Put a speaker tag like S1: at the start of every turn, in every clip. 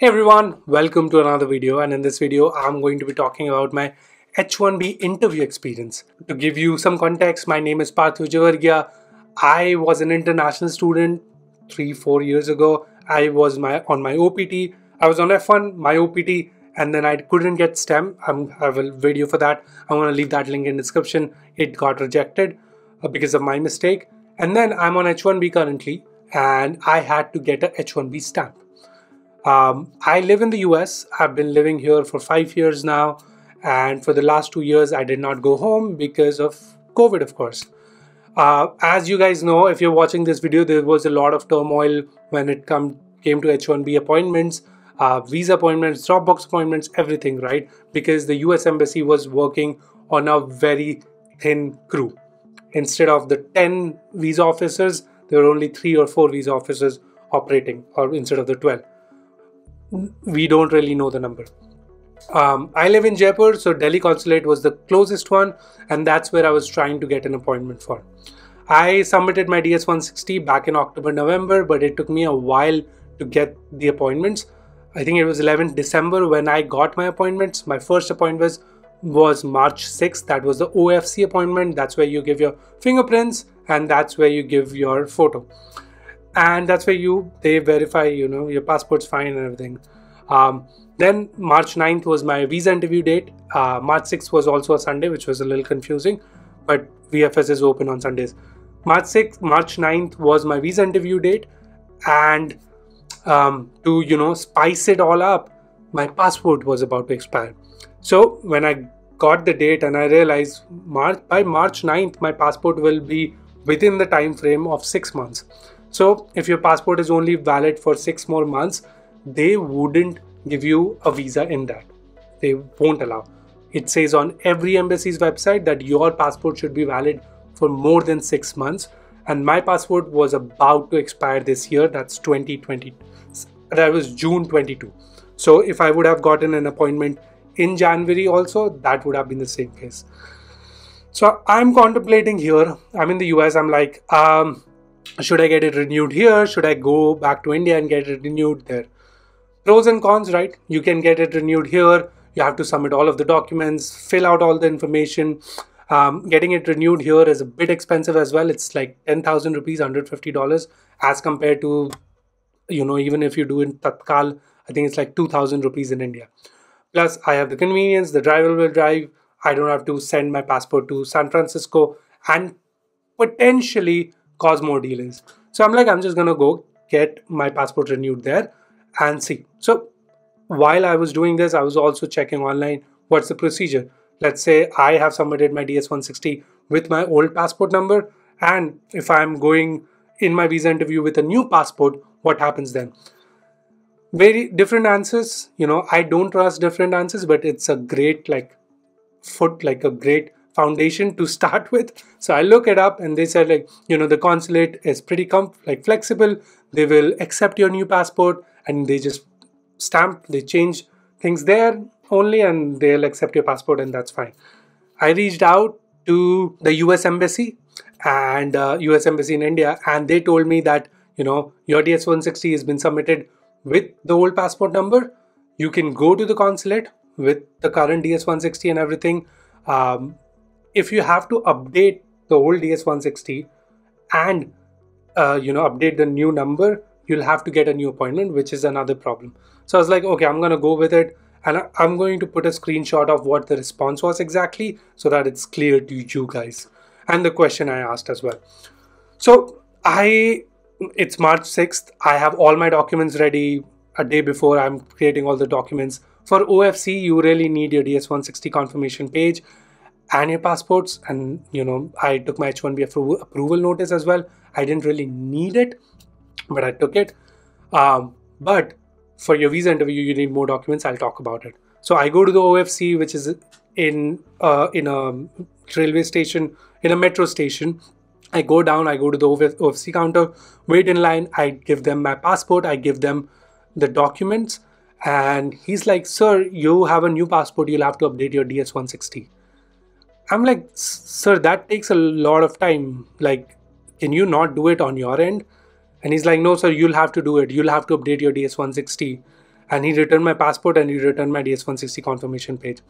S1: Hey everyone, welcome to another video, and in this video I'm going to be talking about my H1B interview experience. To give you some context, my name is Parth Vijayvergiya. I was an international student 3-4 years ago. I was on my OPT. I was on F1, my OPT, and then I couldn't get STEM. I have a video for that. I'm going to leave that link in description. It got rejected because of my mistake. And then I'm on H1B currently, and I had to get a H1B stamp. I live in the US. I've been living here for 5 years now, and for the last 2 years I did not go home because of COVID, of course. As you guys know, if you're watching this video, there was a lot of turmoil when it came to H1B appointments, visa appointments, Dropbox appointments, everything, right? Because the US Embassy was working on a very thin crew. Instead of the 10 visa officers, there were only 3 or 4 visa officers operating, or instead of the 12. We don't really know the number. I live in Jaipur, so Delhi Consulate was the closest one, and that's where I was trying to get an appointment for. I submitted my DS-160 back in October, November, but it took me a while to get the appointments. I think it was 11th December when I got my appointments. My first appointment was March 6th. That was the OFC appointment. That's where you give your fingerprints, and that's where you give your photo. And that's where they verify, your passport's fine and everything. Then March 9th was my visa interview date. March 6th was also a Sunday, which was a little confusing, but VFS is open on Sundays. March 9th was my visa interview date, and to spice it all up, my passport was about to expire. So when I got the date and I realized by March 9th my passport will be within the time frame of 6 months. So if your passport is only valid for 6 more months, they wouldn't give you a visa in that. They won't allow. It says on every embassy's website that your passport should be valid for more than 6 months. And my passport was about to expire this year. That's 2020. That was June 22. So if I would have gotten an appointment in January also, that would have been the same case. So I'm contemplating here. I'm in the US. I'm like, should I get it renewed here? Should I go back to India and get it renewed there? Pros and cons, right? You can get it renewed here. You have to submit all of the documents, fill out all the information. Getting it renewed here is a bit expensive as well. It's like 10,000 rupees, $150, as compared to, even if you do in Tatkal, I think it's like 2,000 rupees in India. Plus, I have the convenience, the driver will drive. I don't have to send my passport to San Francisco and potentially cause more delays. So I'm just gonna go get my passport renewed there and see. So while I was doing this, I was also checking online what's the procedure. Let's say I have submitted my DS-160 with my old passport number, and if I'm going in my visa interview with a new passport, what happens then? Very different answers. I don't trust different answers, but it's a great a great foundation to start with. So I look it up, and they said the consulate is pretty flexible. They will accept your new passport, and they just they change things there only, and they'll accept your passport, and that's fine. I reached out to the US Embassy and US Embassy in India, and they told me that your DS-160 has been submitted with the old passport number. You can go to the consulate with the current DS-160 and everything. If you have to update the old DS-160 and update the new number, you'll have to get a new appointment, which is another problem. So I was like, okay, I'm gonna go with it, and I'm going to put a screenshot of what the response was exactly, so that it's clear to you guys, and the question I asked as well. So it's March 6th. I have all my documents ready. A day before, I'm creating all the documents. For OFC, you really need your DS-160 confirmation page and your passports, and I took my H1B approval notice as well. I didn't really need it, but I took it. But for your visa interview, you need more documents. I'll talk about it. So I go to the OFC, which is in a railway station, in a metro station. I go down, I go to the OFC counter, wait in line. I give them my passport, I give them the documents, and he's like, sir, you have a new passport, you'll have to update your DS-160. I'm like, sir, that takes a lot of time. Can you not do it on your end? And he's like, no, sir, you'll have to do it. You'll have to update your DS-160. And he returned my passport and he returned my DS-160 confirmation page.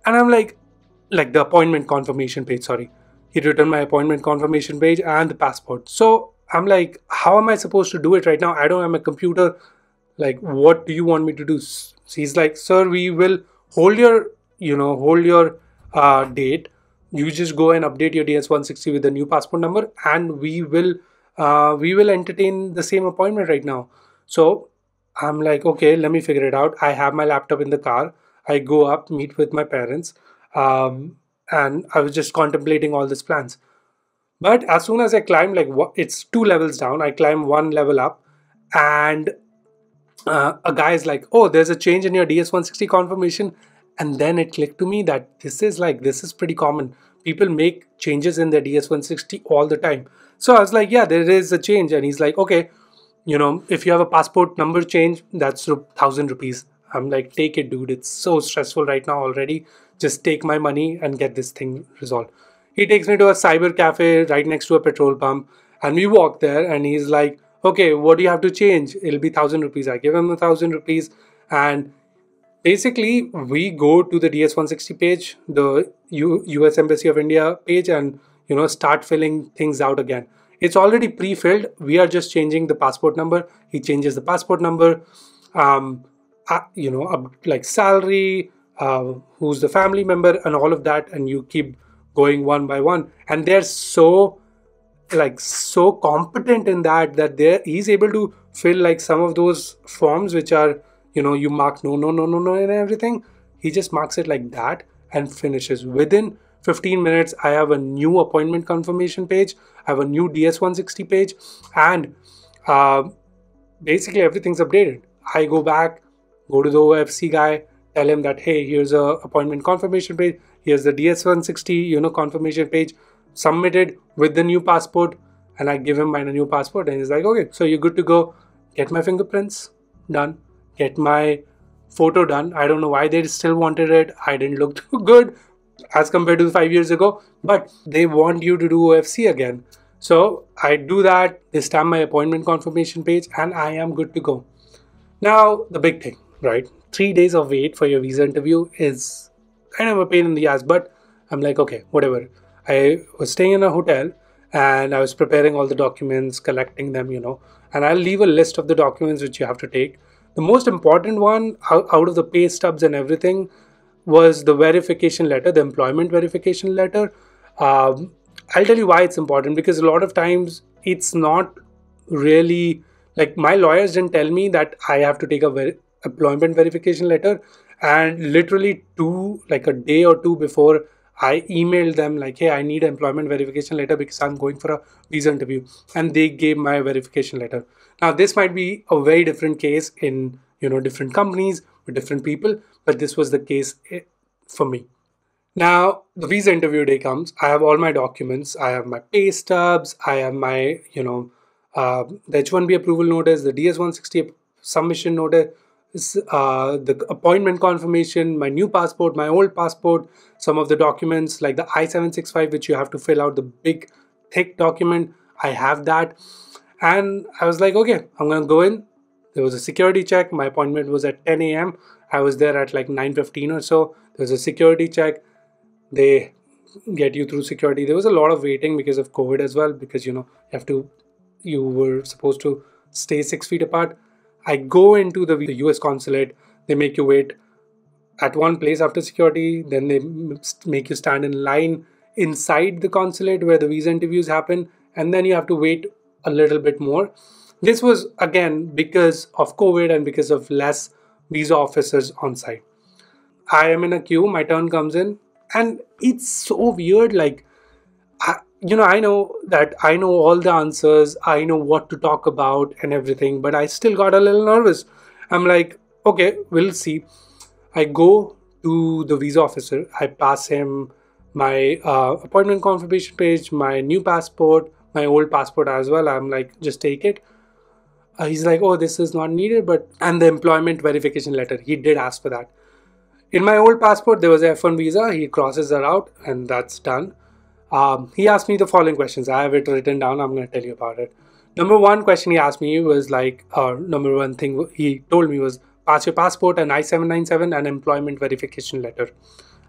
S1: And I'm like the appointment confirmation page, sorry. He returned my appointment confirmation page and the passport. So I'm like, how am I supposed to do it right now? I don't have a computer. Like, what do you want me to do? So he's like, sir, we will hold your, date. You just go and update your DS-160 with the new passport number, and we will entertain the same appointment right now. So I'm like, okay, let me figure it out. I have my laptop in the car. I go up, meet with my parents, and I was just contemplating all these plans. But as soon as I climb, it's 2 levels down, I climb 1 level up, and a guy is like, oh, there's a change in your DS-160 confirmation. And then it clicked to me that this is pretty common. People make changes in their DS-160 all the time. So I was like, yeah, there is a change. And he's like, okay, if you have a passport number change, that's 1,000 rupees. I'm like, take it, dude. It's so stressful right now already. Just take my money and get this thing resolved. He takes me to a cyber cafe right next to a petrol pump. And we walk there and he's like, okay, what do you have to change? It'll be 1,000 rupees. I give him 1,000 rupees. And basically, we go to the DS-160 page, the US Embassy of India page, and start filling things out again. It's already pre-filled. We are just changing the passport number. He changes the passport number, like salary, who's the family member, and all of that, and you keep going one by one. And they're so competent in that he's able to fill like some of those forms which are, you mark no and everything. He just marks it like that and finishes. Within 15 minutes, I have a new appointment confirmation page. I have a new DS-160 page, and basically everything's updated. I go back, go to the OFC guy, tell him that, hey, here's a appointment confirmation page. Here's the DS-160, confirmation page, submitted with the new passport, and I give him my new passport, and he's like, okay, so you're good to go. Get my fingerprints done. Get my photo done. I don't know why they still wanted it. I didn't look too good as compared to 5 years ago, but they want you to do OFC again. So I do that. They stamp my appointment confirmation page, and I am good to go. Now, the big thing, right? 3 days of wait for your visa interview is kind of a pain in the ass, but I'm like, okay, whatever. I was staying in a hotel and I was preparing all the documents, collecting them, and I'll leave a list of the documents which you have to take. The most important one out of the pay stubs and everything was the verification letter, the employment verification letter. I'll tell you why it's important, because a lot of times it's not really, like, my lawyers didn't tell me that I have to take a employment verification letter, and literally a day or two before, I emailed them like, hey, I need an employment verification letter because I'm going for a visa interview, and they gave my verification letter. Now, this might be a very different case in different companies with different people, but this was the case for me. Now, the visa interview day comes. I have all my documents. I have my pay stubs. I have my the H1B approval notice, the DS-160 submission notice, the appointment confirmation, my new passport, my old passport, some of the documents like the I-765, which you have to fill out, the big thick document. I have that, and I was like, okay, I'm gonna go in. There was a security check. My appointment was at 10 a.m. I was there at like 9:15 or so. There was a security check. They get you through security. There was a lot of waiting because of COVID as well, because you were supposed to stay 6 feet apart. I go into the US consulate. They make you wait at one place after security. Then they make you stand in line inside the consulate where the visa interviews happen. And then you have to wait a little bit more. This was again because of COVID and because of less visa officers on site. I am in a queue. My turn comes in. And it's so weird. Like, I know that I know all the answers. I know what to talk about and everything, but I still got a little nervous. I'm like, okay, we'll see. I go to the visa officer. I pass him my appointment confirmation page, my new passport, my old passport as well. I'm like, just take it. He's like, oh, this is not needed, and the employment verification letter. He did ask for that. In my old passport, there was a F1 visa. He crosses that out, and that's done. He asked me the following questions. I have it written down. I'm going to tell you about it. Number one question he asked me was like, number one thing he told me was, pass your passport and I-797 and employment verification letter.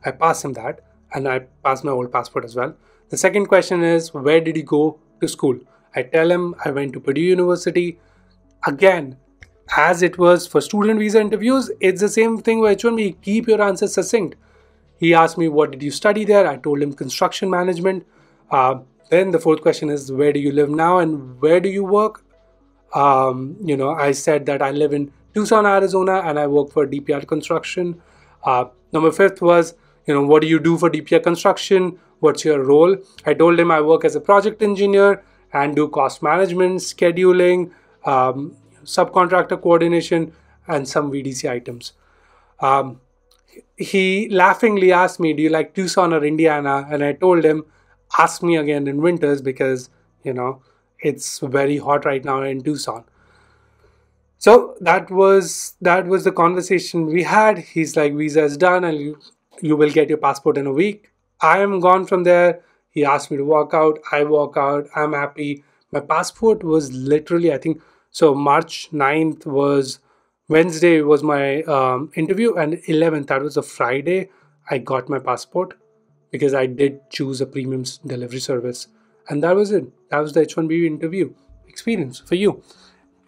S1: I passed him that, and I passed my old passport as well. The second question is, where did you go to school? I tell him I went to Purdue University. Again, as it was for student visa interviews, it's the same thing with H1B. Keep your answers succinct. He asked me, what did you study there? I told him construction management. Then the fourth question is, where do you live now and where do you work? I said that I live in Tucson, Arizona, and I work for DPR Construction. Number fifth was, what do you do for DPR Construction? What's your role? I told him I work as a project engineer and do cost management, scheduling, subcontractor coordination, and some VDC items. He laughingly asked me, do you like Tucson or Indiana? And I told him, ask me again in winters because, it's very hot right now in Tucson. So that was the conversation we had. He's like, visa is done and you will get your passport in a week. I am gone from there. He asked me to walk out. I walk out. I'm happy. My passport was literally, I think, so March 9th was Wednesday was my interview, and 11th, that was a Friday, I got my passport because I did choose a premium delivery service. And that was it. That was the H1B interview experience for you.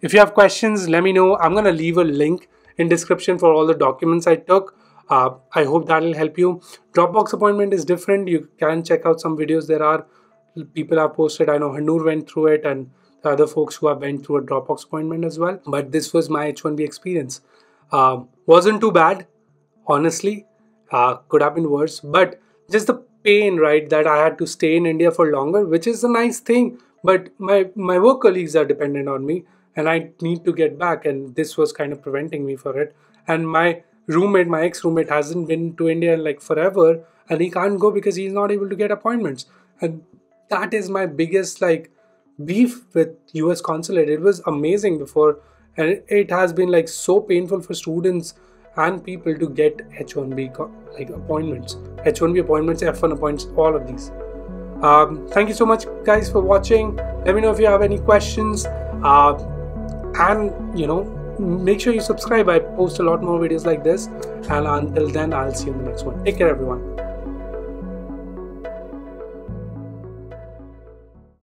S1: If you have questions, let me know. I'm going to leave a link in description for all the documents I took. I hope that will help you. Dropbox appointment is different. You can check out some videos. There are people have posted. I know Hanur went through it and the other folks who have went through a Dropbox appointment as well. But this was my H1B experience. Wasn't too bad, honestly. Could have been worse. But just the pain, right, that I had to stay in India for longer, which is a nice thing. But my work colleagues are dependent on me and I need to get back. And this was kind of preventing me for it. And my roommate, my ex-roommate hasn't been to India in like forever. And he can't go because he's not able to get appointments. And that is my biggest beef with US consulate. It was amazing before. And it has been so painful for students and people to get H1B appointments, H1B appointments, F1 appointments, all of these. Thank you so much guys for watching. Let me know if you have any questions, and make sure you subscribe. I post a lot more videos like this, and until then I'll see you in the next one. Take care everyone.